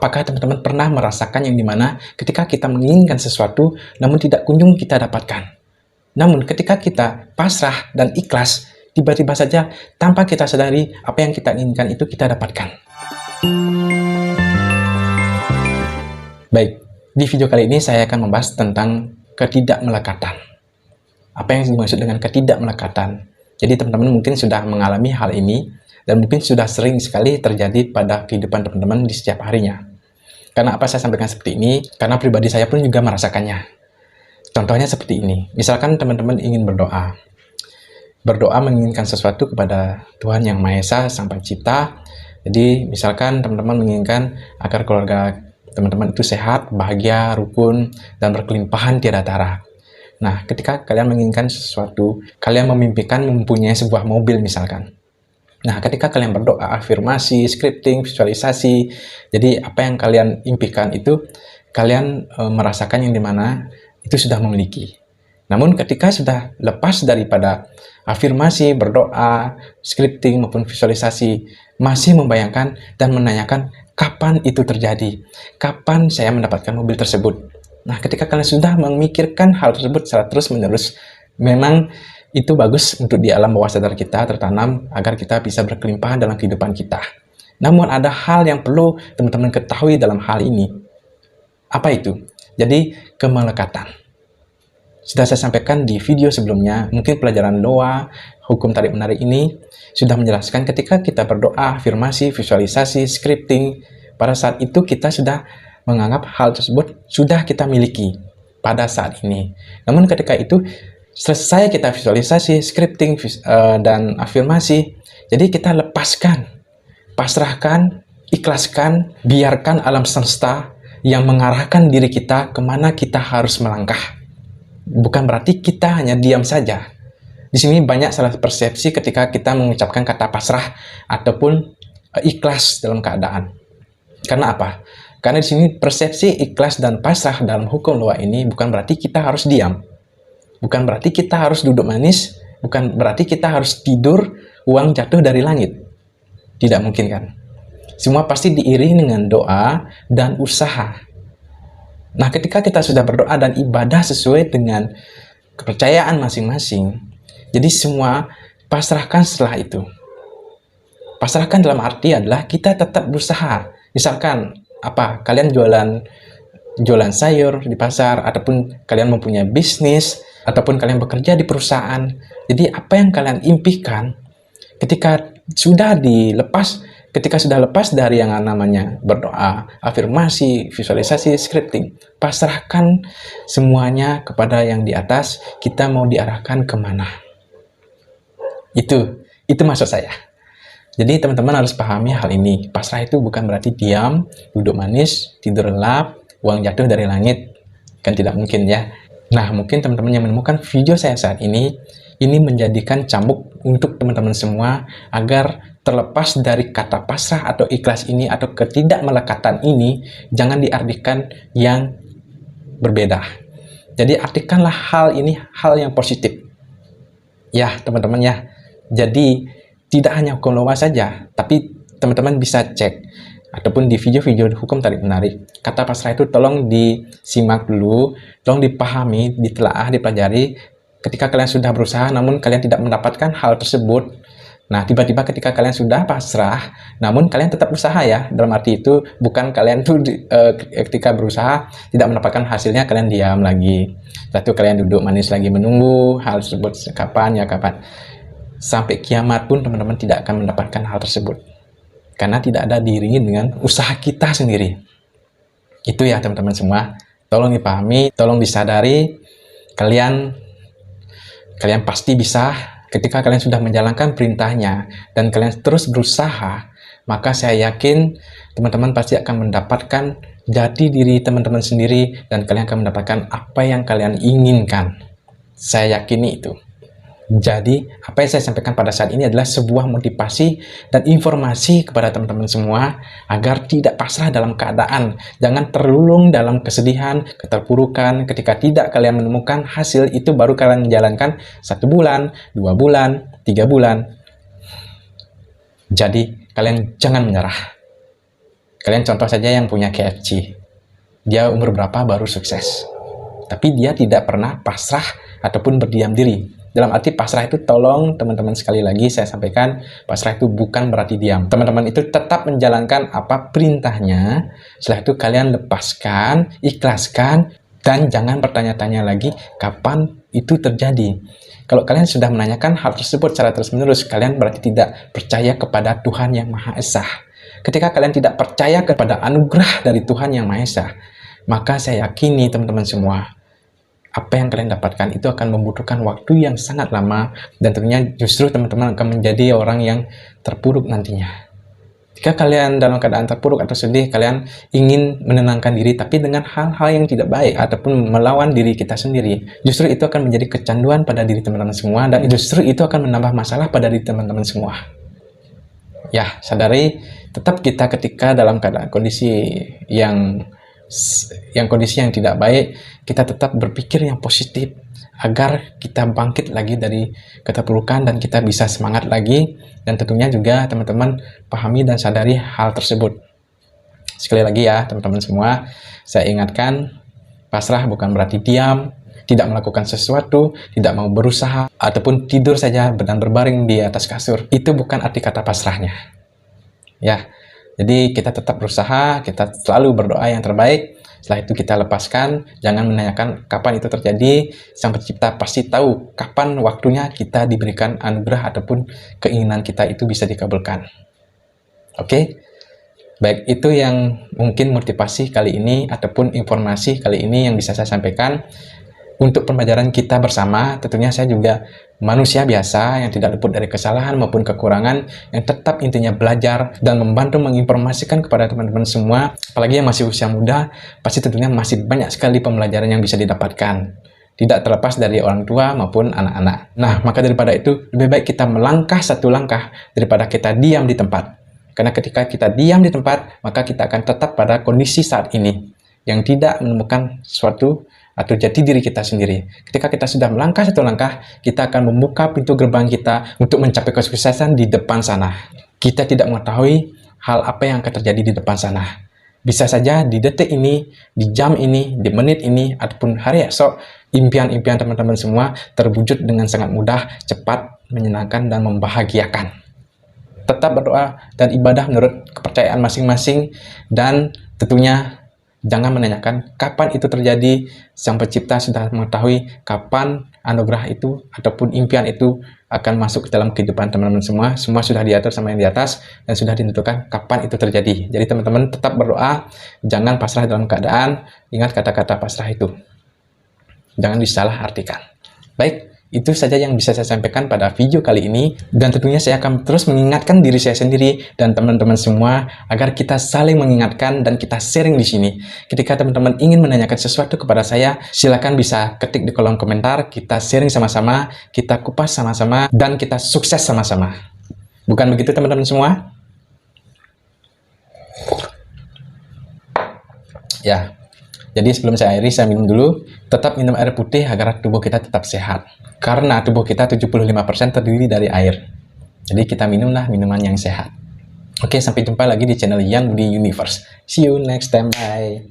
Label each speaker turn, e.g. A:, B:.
A: Apakah teman-teman pernah merasakan yang dimana ketika kita menginginkan sesuatu, namun tidak kunjung kita dapatkan? Namun ketika kita pasrah dan ikhlas, tiba-tiba saja tanpa kita sadari apa yang kita inginkan itu kita dapatkan. Baik, di video kali ini saya akan membahas tentang ketidakmelekatan. Apa yang dimaksud dengan ketidakmelekatan? Jadi teman-teman mungkin sudah mengalami hal ini dan mungkin sudah sering sekali terjadi pada kehidupan teman-teman di setiap harinya. Karena apa saya sampaikan seperti ini? Karena pribadi saya pun juga merasakannya. Contohnya seperti ini, misalkan teman-teman ingin berdoa menginginkan sesuatu kepada Tuhan Yang Maha Esa, Sang Pencipta. Jadi misalkan teman-teman menginginkan agar keluarga teman-teman itu sehat, bahagia, rukun, dan berkelimpahan tiada tara. Nah, ketika kalian menginginkan sesuatu, kalian memimpikan mempunyai sebuah mobil misalkan. Nah, ketika kalian berdoa, afirmasi, scripting, visualisasi, jadi apa yang kalian impikan itu, kalian merasakan yang dimana itu sudah memiliki. Namun ketika sudah lepas daripada afirmasi, berdoa, scripting maupun visualisasi, masih membayangkan dan menanyakan kapan itu terjadi, kapan saya mendapatkan mobil tersebut. Nah, ketika kalian sudah memikirkan hal tersebut secara terus-menerus, memang itu bagus untuk di alam bawah sadar kita tertanam agar kita bisa berkelimpahan dalam kehidupan kita. Namun ada hal yang perlu teman-teman ketahui dalam hal ini. Apa itu? Jadi kemelekatan. Sudah saya sampaikan di video sebelumnya, mungkin pelajaran doa, hukum tarik-menarik ini sudah menjelaskan ketika kita berdoa, afirmasi, visualisasi, scripting, pada saat itu kita sudah menganggap hal tersebut sudah kita miliki pada saat ini. Namun ketika itu selesai kita visualisasi, scripting, dan afirmasi, jadi kita lepaskan, pasrahkan, ikhlaskan, biarkan alam semesta yang mengarahkan diri kita kemana kita harus melangkah. Bukan berarti kita hanya diam saja. Di sini banyak salah persepsi ketika kita mengucapkan kata pasrah ataupun ikhlas dalam keadaan. Karena apa? Karena di sini persepsi ikhlas dan pasrah dalam hukum doa ini bukan berarti kita harus diam. Bukan berarti kita harus duduk manis, bukan berarti kita harus tidur, uang jatuh dari langit. Tidak mungkin kan? Semua pasti diiringi dengan doa dan usaha. Nah, ketika kita sudah berdoa dan ibadah sesuai dengan kepercayaan masing-masing, jadi semua pasrahkan setelah itu. Pasrahkan dalam arti adalah kita tetap berusaha. Misalkan, kalian jualan sayur di pasar, ataupun kalian mempunyai bisnis, ataupun kalian bekerja di perusahaan. Jadi apa yang kalian impikan, ketika sudah lepas dari yang namanya berdoa, afirmasi, visualisasi, scripting, pasrahkan semuanya kepada yang di atas. Kita mau diarahkan kemana? Itu maksud saya. Jadi teman-teman harus pahami hal ini. Pasrah itu bukan berarti diam, duduk manis, tidur lelap, uang jatuh dari langit. Kan tidak mungkin ya. Nah, mungkin teman-teman yang menemukan video saya saat ini menjadikan cambuk untuk teman-teman semua agar terlepas dari kata pasrah atau ikhlas ini atau ketidakmelekatan ini, jangan diartikan yang berbeda. Jadi artikanlah hal ini hal yang positif. Ya, teman-teman ya. Jadi tidak hanya hukum doa saja, tapi teman-teman bisa cek ataupun di video-video hukum tarik-menarik. Kata pasrah itu tolong disimak dulu, tolong dipahami, ditelaah, dipelajari. Ketika kalian sudah berusaha namun kalian tidak mendapatkan hal tersebut, nah tiba-tiba ketika kalian sudah pasrah namun kalian tetap usaha ya, dalam arti itu bukan kalian tuh ketika berusaha tidak mendapatkan hasilnya kalian diam lagi, lalu kalian duduk manis lagi menunggu hal tersebut kapan. Sampai kiamat pun teman-teman tidak akan mendapatkan hal tersebut karena tidak ada diiringi dengan usaha kita sendiri. Itu ya teman-teman semua, tolong dipahami, tolong disadari. Kalian pasti bisa ketika kalian sudah menjalankan perintahnya dan kalian terus berusaha, maka saya yakin teman-teman pasti akan mendapatkan jati diri teman-teman sendiri dan kalian akan mendapatkan apa yang kalian inginkan. Saya yakini itu. Jadi, apa yang saya sampaikan pada saat ini adalah sebuah motivasi dan informasi kepada teman-teman semua agar tidak pasrah dalam keadaan. Jangan terlulung dalam kesedihan, keterpurukan. Ketika tidak kalian menemukan hasil, itu baru kalian menjalankan 1 bulan, 2 bulan, 3 bulan. Jadi, kalian jangan menyerah. Kalian contoh saja yang punya KFC. Dia umur berapa baru sukses. Tapi dia tidak pernah pasrah ataupun berdiam diri. Dalam arti pasrah itu, tolong teman-teman, sekali lagi saya sampaikan, pasrah itu bukan berarti diam. Teman-teman itu tetap menjalankan apa perintahnya. Setelah itu kalian lepaskan, ikhlaskan, dan jangan bertanya-tanya lagi kapan itu terjadi. Kalau kalian sudah menanyakan hal tersebut secara terus-menerus, kalian berarti tidak percaya kepada Tuhan yang Maha Esa. Ketika kalian tidak percaya kepada anugerah dari Tuhan yang Maha Esa, maka saya yakini teman-teman semua, apa yang kalian dapatkan itu akan membutuhkan waktu yang sangat lama, dan tentunya justru teman-teman akan menjadi orang yang terpuruk nantinya. Jika kalian dalam keadaan terpuruk atau sedih, kalian ingin menenangkan diri tapi dengan hal-hal yang tidak baik ataupun melawan diri kita sendiri, justru itu akan menjadi kecanduan pada diri teman-teman semua, dan justru itu akan menambah masalah pada diri teman-teman semua. Ya, sadari tetap kita ketika dalam keadaan kondisi yang tidak baik, kita tetap berpikir yang positif agar kita bangkit lagi dari keterpurukan dan kita bisa semangat lagi. Dan tentunya juga teman-teman pahami dan sadari hal tersebut. Sekali lagi ya teman-teman semua, saya ingatkan, pasrah bukan berarti diam, tidak melakukan sesuatu, tidak mau berusaha, ataupun tidur saja dan berbaring di atas kasur. Itu bukan arti kata pasrahnya. Ya, jadi kita tetap berusaha, kita selalu berdoa yang terbaik. Setelah itu kita lepaskan, jangan menanyakan kapan itu terjadi. Sang Pencipta pasti tahu kapan waktunya kita diberikan anugerah ataupun keinginan kita itu bisa dikabulkan. Oke? Baik, itu yang mungkin motivasi kali ini ataupun informasi kali ini yang bisa saya sampaikan. Untuk pembelajaran kita bersama, tentunya saya juga manusia biasa yang tidak luput dari kesalahan maupun kekurangan, yang tetap intinya belajar dan membantu menginformasikan kepada teman-teman semua, apalagi yang masih usia muda, pasti tentunya masih banyak sekali pembelajaran yang bisa didapatkan. Tidak terlepas dari orang tua maupun anak-anak. Nah, maka daripada itu, lebih baik kita melangkah satu langkah daripada kita diam di tempat. Karena ketika kita diam di tempat, maka kita akan tetap pada kondisi saat ini, yang tidak menemukan sesuatu atau jati diri kita sendiri. Ketika kita sudah melangkah satu langkah, kita akan membuka pintu gerbang kita untuk mencapai kesuksesan di depan sana. Kita tidak mengetahui hal apa yang akan terjadi di depan sana. Bisa saja di detik ini, di jam ini, di menit ini, ataupun hari esok, impian-impian teman-teman semua terwujud dengan sangat mudah, cepat, menyenangkan, dan membahagiakan. Tetap berdoa dan ibadah menurut kepercayaan masing-masing, dan tentunya jangan menanyakan kapan itu terjadi. Sang Pencipta sudah mengetahui kapan anugerah itu ataupun impian itu akan masuk ke dalam kehidupan teman-teman semua. Semua sudah diatur sama yang di atas dan sudah ditentukan kapan itu terjadi. Jadi teman-teman tetap berdoa, jangan pasrah dalam keadaan. Ingat kata-kata pasrah itu, jangan disalah artikan. Baik, itu saja yang bisa saya sampaikan pada video kali ini, dan tentunya saya akan terus mengingatkan diri saya sendiri dan teman-teman semua agar kita saling mengingatkan dan kita sharing di sini. Ketika teman-teman ingin menanyakan sesuatu kepada saya, silakan bisa ketik di kolom komentar, kita sharing sama-sama, kita kupas sama-sama, dan kita sukses sama-sama. Bukan begitu teman-teman semua? Ya, jadi sebelum saya akhiri, saya minum dulu. Tetap minum air putih agar tubuh kita tetap sehat. Karena tubuh kita 75% terdiri dari air. Jadi kita minumlah minuman yang sehat. Oke, sampai jumpa lagi di channel Yang Budi Universe. See you next time, bye.